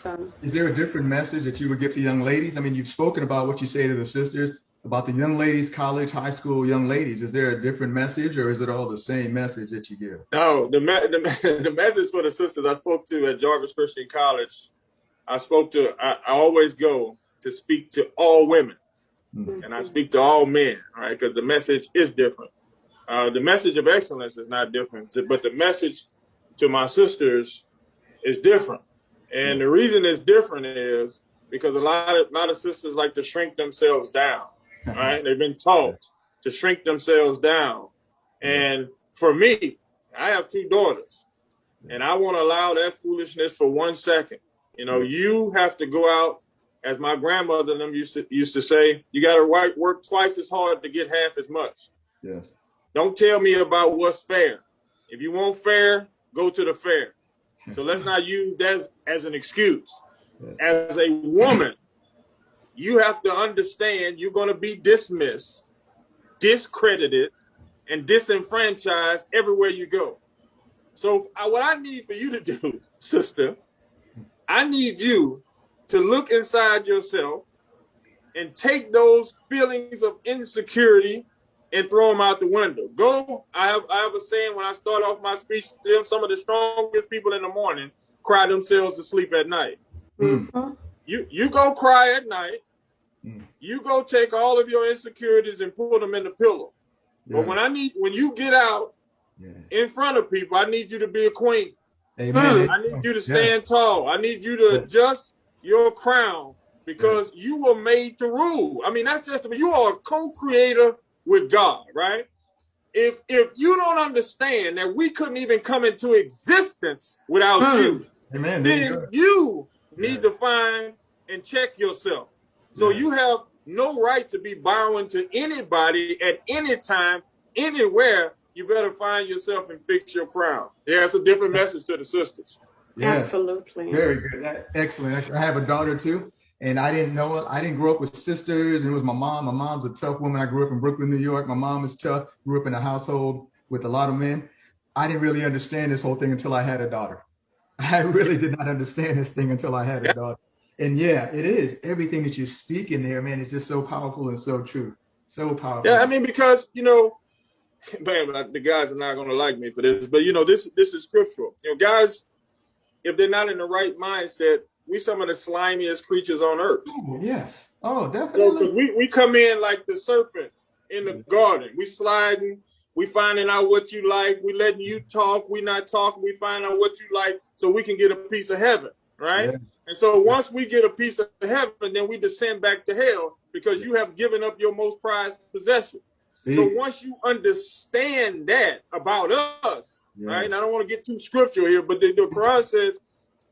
awesome. Is there a different message that you would give to young ladies? I mean, you've spoken about what you say to the sisters, about the young ladies, college, high school young ladies. Is there a different message, or is it all the same message that you give? No, the message for the sisters I spoke to at Jarvis Christian College, I always go to speak to all women, and I speak to all men, right? Because the message is different. The message of excellence is not different, but the message to my sisters is different. And the reason it's different is because a lot of sisters like to shrink themselves down, right? They've been taught to shrink themselves down. And for me, I have 2 daughters, and I won't allow that foolishness for 1 second. You know, you have to go out, as my grandmother and them used to say, you got to work twice as hard to get half as much. Yes. Don't tell me about what's fair. If you want fair, go to the fair. So let's not use that as an excuse. As a woman, you have to understand you're going to be dismissed, discredited, and disenfranchised everywhere you go. So what I need for you to do, sister, I need you to look inside yourself and take those feelings of insecurity and throw them out the window. I have a saying when I start off my speech to them, some of the strongest people in the morning cry themselves to sleep at night. Mm-hmm. You go cry at night. You go take all of your insecurities and put them in the pillow. Yeah. But when you get out in front of people, I need you to be a queen. Amen. I need you to stand tall. I need you to adjust your crown because you were made to rule. I mean, that's just, you are a co-creator with God, right? If you don't understand that we couldn't even come into existence without you, Amen. then you need to find and check yourself. So you have no right to be bowing to anybody at any time, anywhere. You better find yourself and fix your crown. Yeah, it's a different message to the sisters. Yeah. Absolutely. Very good. Excellent. Actually, I have a daughter too, and I didn't know it. I didn't grow up with sisters, and it was my mom. My mom's a tough woman. I grew up in Brooklyn, New York. My mom is tough. Grew up in a household with a lot of men. I didn't really understand this whole thing until I had a daughter. I really did not understand this thing until I had a daughter. And yeah, it is. Everything that you're speaking there, man, it's just so powerful and so true. So powerful. Yeah, I mean, because, you know, man, the guys are not going to like me for this, but, you know, this is scriptural. You know, guys, if they're not in the right mindset, we some of the slimiest creatures on earth. Oh, yes. Oh, definitely. Because we come in like the serpent in the garden. We sliding. We finding out what you like. We letting you talk. We not talking. We find out what you like so we can get a piece of heaven, right? Yeah. And so once we get a piece of heaven, then we descend back to hell because you have given up your most prized possession. So once you understand that about us, right? And I don't want to get too scriptural here, but the Quran says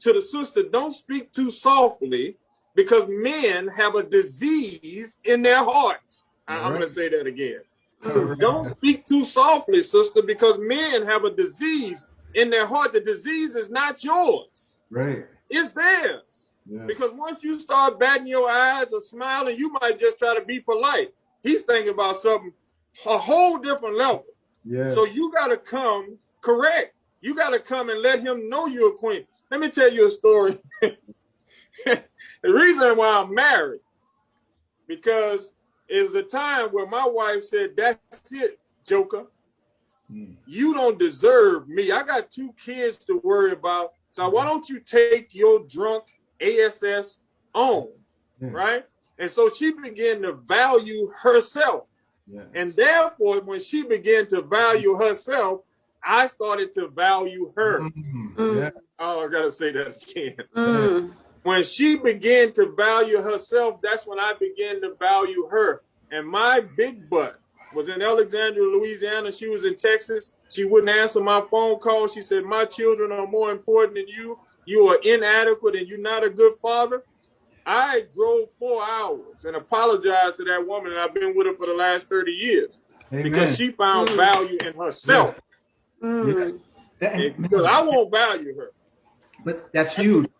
to the sister, don't speak too softly because men have a disease in their hearts. I'm going to say that again. Don't speak too softly, sister, because men have a disease in their heart. The disease is not yours. Right. It's theirs. Yeah. Because once you start batting your eyes or smiling, you might just try to be polite. He's thinking about something a whole different level. Yeah. So you got to come correct. You got to come and let him know you're a queen. Let me tell you a story. The reason why I'm married, because it was a time where my wife said, that's it, Joker. You don't deserve me. I got 2 kids to worry about. So why don't you take your drunk ASS on, right? And so she began to value herself. Yeah. And therefore, when she began to value herself, I started to value her. Yeah. Oh, I got to say that again. When she began to value herself, that's when I began to value her. And my big butt was in Alexandria, Louisiana. She was in Texas. She wouldn't answer my phone call. She said, my children are more important than you. You are inadequate and you're not a good father. I drove 4 hours and apologized to that woman, and I've been with her for the last 30 years. Amen. Because she found value in herself. Yeah. Because I won't value her. But that's huge.